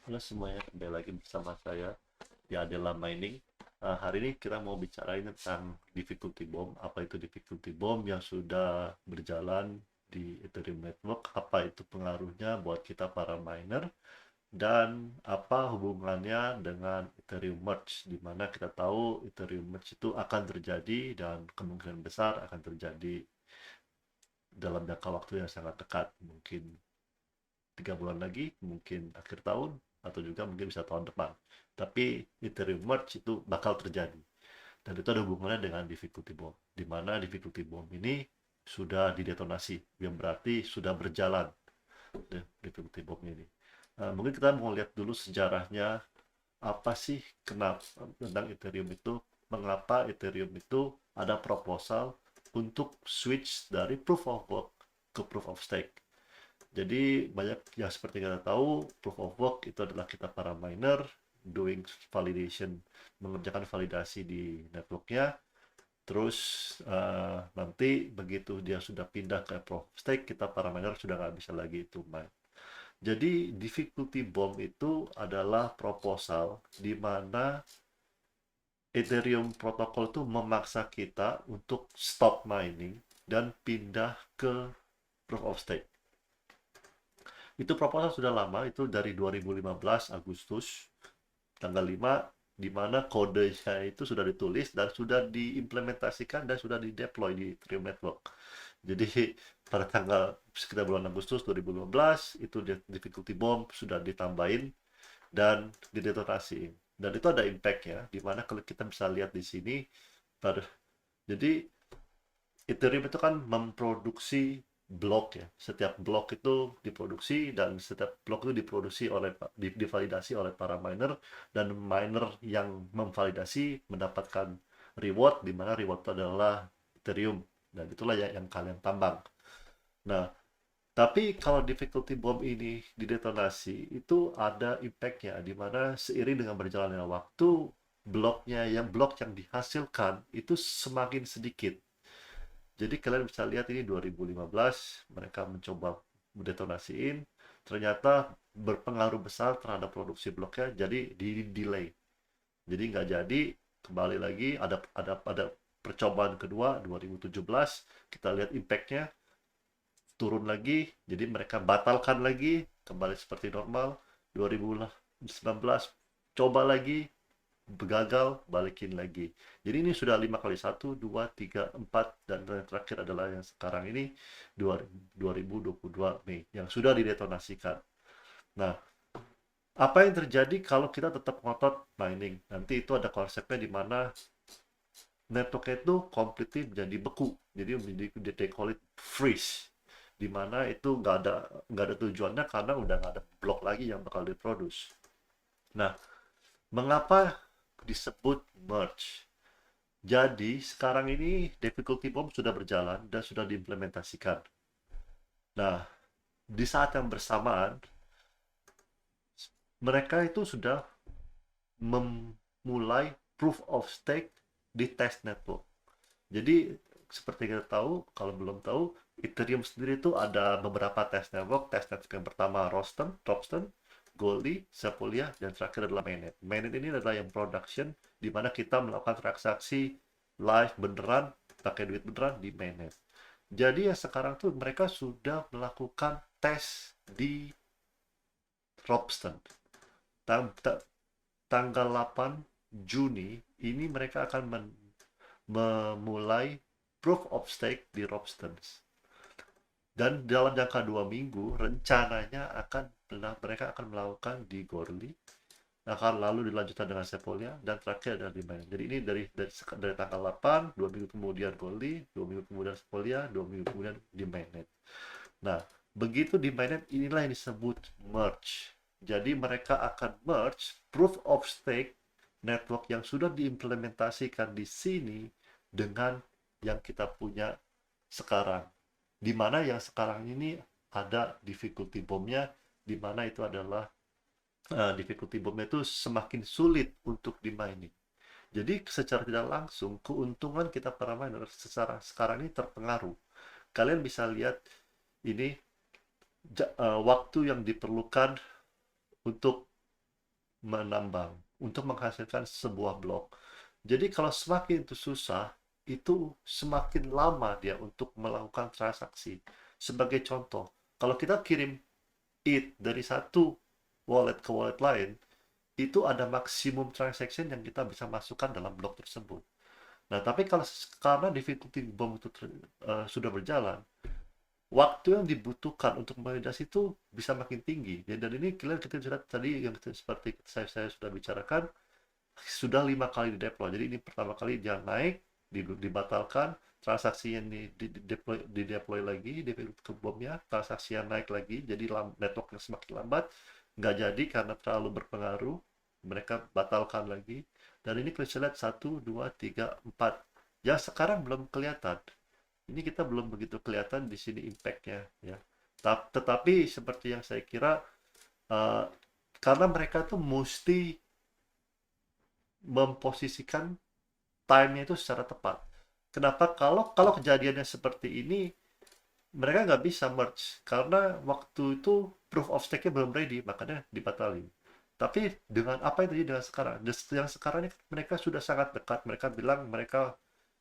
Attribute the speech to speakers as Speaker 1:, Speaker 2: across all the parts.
Speaker 1: Halo semuanya, kembali lagi bersama saya di Adela Mining. Hari ini kita mau bicarain tentang difficulty bomb. Apa itu difficulty bomb yang sudah berjalan di Ethereum Network? Apa itu pengaruhnya buat kita para miner? Dan apa hubungannya dengan Ethereum Merge? Di mana kita tahu Ethereum Merge itu akan terjadi dan kemungkinan besar akan terjadi dalam jangka waktu yang sangat dekat. Mungkin 3 bulan lagi, mungkin akhir tahun, atau juga mungkin bisa tahun depan. Tapi Ethereum merge itu bakal terjadi. Dan itu ada hubungannya dengan difficulty bomb. Di mana difficulty bomb ini sudah didetonasi, yang berarti sudah berjalan difficulty bomb ini. Mungkin kita mau lihat dulu sejarahnya, apa sih kenapa tentang Ethereum itu, mengapa Ethereum itu ada proposal untuk switch dari proof of work ke proof of stake. Jadi banyak ya, seperti kita tahu, proof of work itu adalah kita para miner doing validation, mengerjakan validasi di networknya. Terus nanti begitu dia sudah pindah ke proof of stake, kita para miner sudah nggak bisa lagi itu mine. Jadi difficulty bomb itu adalah proposal di mana Ethereum protocol itu memaksa kita untuk stop mining dan pindah ke proof of stake. Itu proposal sudah lama, itu dari 2015 Agustus tanggal 5, di mana kodenya itu sudah ditulis dan sudah diimplementasikan dan sudah dideploy di Ethereum Network. Jadi pada tanggal sekitar bulan Agustus 2015 itu difficulty bomb sudah ditambahin dan didetonasi. Dan itu ada impact ya, di mana kalau kita bisa lihat di sini, jadi Ethereum itu kan memproduksi blok ya. Setiap blok itu diproduksi dan setiap blok itu diproduksi oleh divalidasi oleh para miner, dan miner yang memvalidasi mendapatkan reward, di mana reward itu adalah Ethereum, dan itulah yang kalian tambang. Nah, tapi kalau difficulty bomb ini didetonasi itu ada impactnya, di mana seiring dengan berjalannya waktu blok yang dihasilkan itu semakin sedikit. Jadi kalian bisa lihat ini 2015 mereka mencoba mendetonasiin, ternyata berpengaruh besar terhadap produksi bloknya, jadi di delay. Jadi nggak jadi, kembali lagi ada percobaan kedua 2017, kita lihat impactnya turun lagi, jadi mereka batalkan lagi, kembali seperti normal. 2019 coba lagi, gagal, balikin lagi. Jadi ini sudah 5 kali, 1, 2, 3, 4, dan yang terakhir adalah yang sekarang ini 2022 Mei yang sudah didetonasikan. Nah, apa yang terjadi kalau kita tetap ngotot mining? Nanti itu ada konsepnya di mana network itu completely menjadi beku. Jadi menjadi, they call it freeze, di mana itu nggak ada tujuannya karena udah nggak ada blok lagi yang bakal diproduce. Nah, mengapa disebut merge? Jadi sekarang ini difficulty bomb sudah berjalan dan sudah diimplementasikan. Nah, di saat yang bersamaan mereka itu sudah memulai proof of stake di test network. Jadi seperti kita tahu, kalau belum tahu, Ethereum sendiri itu ada beberapa test network. Test network yang pertama Ropsten, Goldie, Sepolia, dan terakhir adalah Mainnet. Mainnet ini adalah yang production, di mana kita melakukan transaksi live beneran, pakai duit beneran di Mainnet. Jadi ya sekarang tuh mereka sudah melakukan tes di Ropsten. Tanggal 8 Juni ini mereka akan memulai proof of stake di Ropsten. Dan dalam jangka 2 minggu rencananya mereka akan melakukan di Gorli, akan lalu dilanjutkan dengan Sepolia, dan terakhir adalah di Mainnet. Jadi ini dari tanggal 8, 2 minggu kemudian Gorli, 2 minggu kemudian Sepolia, 2 minggu kemudian di Mainnet. Nah, begitu di Mainnet, inilah yang disebut merge. Jadi mereka akan merge proof of stake network yang sudah diimplementasikan di sini dengan yang kita punya sekarang. Di mana yang sekarang ini ada difficulty bomb-nya, di mana itu adalah difficulty bomb-nya itu semakin sulit untuk di mining. Jadi secara tidak langsung keuntungan kita para miner secara sekarang ini terpengaruh. Kalian bisa lihat ini waktu yang diperlukan untuk menambang untuk menghasilkan sebuah blok. Jadi kalau semakin itu susah, itu semakin lama dia untuk melakukan transaksi. Sebagai contoh, kalau kita kirim ETH dari satu wallet ke wallet lain, itu ada maksimum transaction yang kita bisa masukkan dalam blok tersebut. Nah, tapi kalau karena difficulty bomb itu sudah berjalan, waktu yang dibutuhkan untuk validasi itu bisa makin tinggi. Dan ini kita sudah tadi yang seperti saya sudah bicarakan, sudah 5 kali di deploy. Jadi ini pertama kali dia naik, dibatalkan, transaksi yang di deploy lagi, ke bomnya, transaksi yang naik lagi, jadi networknya semakin lambat, nggak jadi karena terlalu berpengaruh, mereka batalkan lagi. Dan ini kita lihat 1, 2, 3, 4. Ya sekarang belum kelihatan. Ini kita belum begitu kelihatan di sini impact-nya ya. Tetapi seperti yang saya kira, uh, karena mereka tuh mesti memposisikan time-nya itu secara tepat. Kenapa? Kalau kejadiannya seperti ini, mereka nggak bisa merge karena waktu itu proof of stake-nya belum ready, makanya dibatalin. Tapi dengan apa yang terjadi dengan sekarang? Yang sekarang ini mereka sudah sangat dekat. Mereka bilang mereka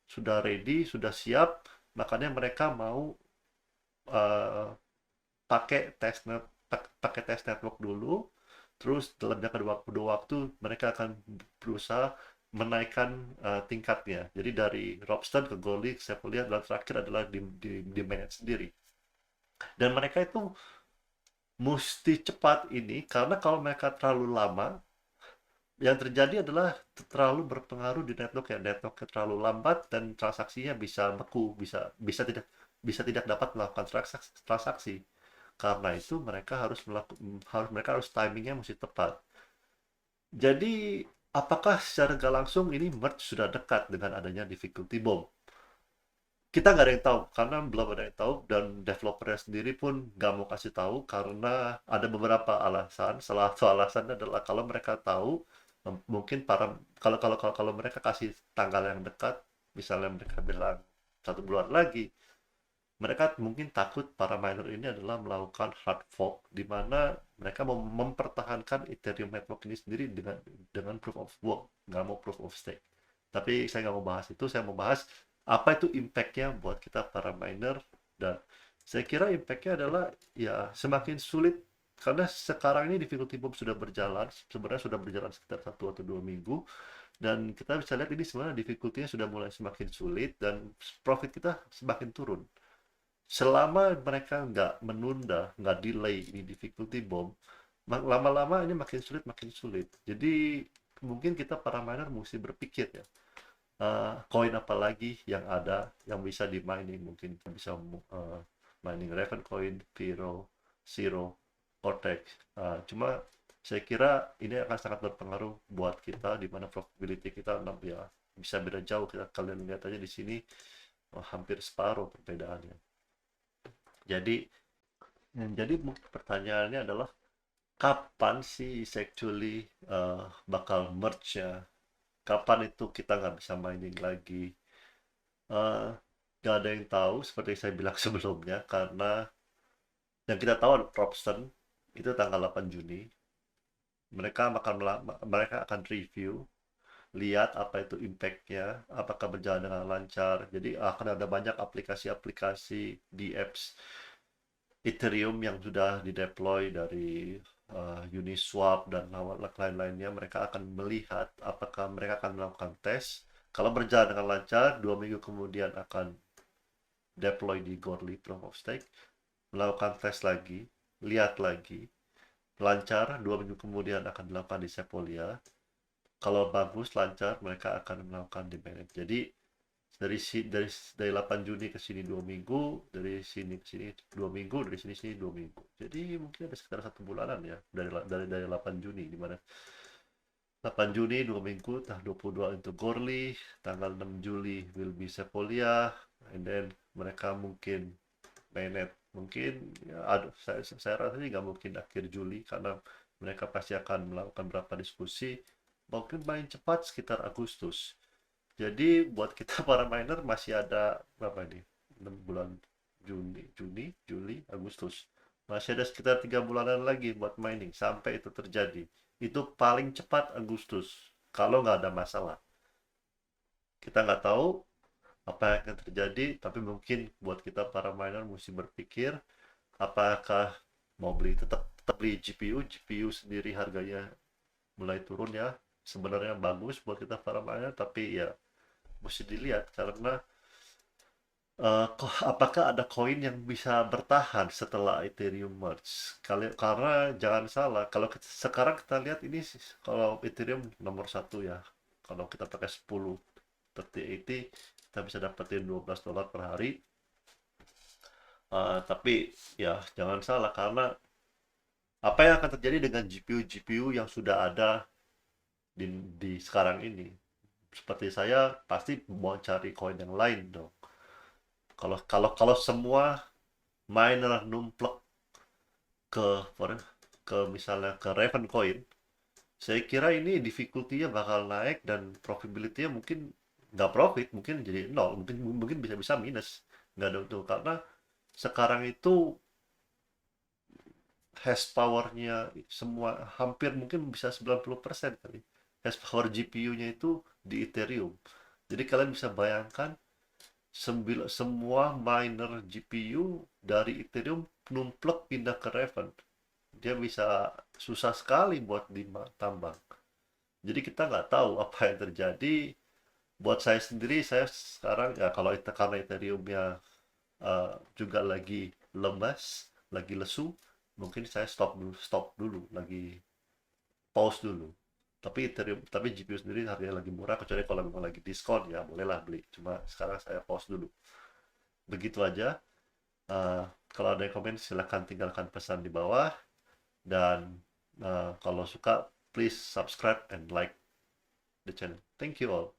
Speaker 1: sudah ready, sudah siap, makanya mereka mau uh, pakai testnet, pakai test network dulu, terus dalam jangka dua waktu mereka akan berusaha menaikkan tingkatnya. Jadi dari Ropsten ke Goldie, saya lihat dan terakhir adalah di mainnet sendiri. Dan mereka itu mesti cepat ini karena kalau mereka terlalu lama, yang terjadi adalah terlalu berpengaruh di network ya. Networknya terlalu lambat dan transaksinya bisa beku, bisa tidak dapat melakukan transaksi. Karena itu mereka harus timingnya mesti tepat. Jadi apakah secara nggak langsung ini merge sudah dekat dengan adanya difficulty bomb? Kita nggak ada yang tahu karena belum ada yang tahu dan developernya sendiri pun nggak mau kasih tahu karena ada beberapa alasan. Salah satu alasan adalah kalau mereka tahu, mungkin kalau mereka kasih tanggal yang dekat, misalnya mereka bilang 1 bulan lagi, mereka mungkin takut para miner ini adalah melakukan hard fork di mana mereka mau mempertahankan Ethereum network ini sendiri dengan proof of work, nggak mau proof of stake. Tapi saya nggak mau bahas itu, saya mau bahas apa itu impact-nya buat kita para miner. Dan saya kira impact-nya adalah ya semakin sulit karena sekarang ini difficulty bomb sudah berjalan, sebenarnya sudah berjalan sekitar 1 atau 2 minggu, dan kita bisa lihat ini sebenarnya difficulty-nya sudah mulai semakin sulit dan profit kita semakin turun. Selama mereka nggak menunda, nggak delay ini difficulty bomb, lama-lama ini makin sulit. Jadi mungkin kita para miner mesti berpikir ya, koin apa lagi yang ada yang bisa di mining. Mungkin kita bisa mining Raven coin, Vero, Zero, Cortex. Cuma saya kira ini akan sangat berpengaruh buat kita di mana probability kita ya bisa beda jauh. Kalian lihat aja di sini, hampir separuh perbedaannya. Jadi mungkin pertanyaannya adalah kapan sih actually bakal merge ya? Kapan itu kita nggak bisa mining lagi? Eh, nggak ada yang tahu seperti saya bilang sebelumnya karena yang kita tahu ada Propston itu tanggal 8 Juni. Mereka akan review, lihat apa itu impact-nya, apakah berjalan dengan lancar. Jadi akan ada banyak aplikasi-aplikasi di apps Ethereum yang sudah dideploy dari Uniswap dan lain-lainnya. Mereka akan melihat apakah mereka akan melakukan tes. Kalau berjalan dengan lancar, 2 minggu kemudian akan deploy di Goerli Proof of Stake, melakukan tes lagi, lihat lagi, lancar, 2 minggu kemudian akan dilakukan di Sepolia. Kalau bagus, lancar, mereka akan melakukan di mainnet. Jadi dari 8 Juni ke sini 2 minggu, dari sini ke sini 2 minggu, dari sini 2 minggu. Jadi mungkin ada sekitar 1 bulanan ya dari 8 Juni, di mana 8 Juni 2 minggu, tanggal 22 untuk Goerli, tanggal 6 Juli will be Sepolia, and then mereka mungkin mainnet. Mungkin ya, aduh, saya rasa sih nggak mungkin akhir Juli karena mereka pasti akan melakukan beberapa diskusi. Mungkin paling cepat sekitar Agustus. Jadi buat kita para miner masih ada berapa nih? 6 bulan, Juli, Agustus. Masih ada sekitar 3 bulanan lagi buat mining sampai itu terjadi. itu paling cepat Agustus kalau nggak ada masalah. Kita nggak tahu apa yang akan terjadi, tapi mungkin buat kita para miner mesti berpikir apakah mau beli tetap beli GPU. GPU sendiri harganya mulai turun ya, sebenarnya bagus buat kita para miner, tapi ya mesti dilihat karena apakah ada koin yang bisa bertahan setelah Ethereum merge? Karena jangan salah, kalau sekarang kita lihat ini kalau Ethereum nomor satu ya, kalau kita pakai 10 3080 kita bisa dapetin $12 per hari. Tapi ya jangan salah karena apa yang akan terjadi dengan GPU-GPU yang sudah ada di sekarang ini? Seperti saya pasti mau cari koin yang lain dong. Kalau semua miner numplek ke ke misalnya ke Raven Coin, saya kira ini difficulty-nya bakal naik dan profitability-nya mungkin nggak profit, mungkin jadi nol, mungkin mungkin bisa minus, nggak ada untung karena sekarang itu hash power-nya semua hampir mungkin bisa 90% kali. Hash power GPU-nya itu di Ethereum. Jadi kalian bisa bayangkan semua miner GPU dari Ethereum numplek pindah ke Raven. Dia bisa susah sekali buat ditambang. Jadi kita nggak tahu apa yang terjadi. Buat saya sendiri, saya sekarang ya kalau itu karena Ethereum-nya juga lagi lemas, lagi lesu, mungkin saya stop dulu, lagi pause dulu. Tapi GPU sendiri harganya lagi murah, kecuali kalau memang lagi diskon ya bolehlah beli. Cuma sekarang saya pause dulu. Begitu aja. Kalau ada yang komen silahkan tinggalkan pesan di bawah dan kalau suka please subscribe and like the channel. Thank you all.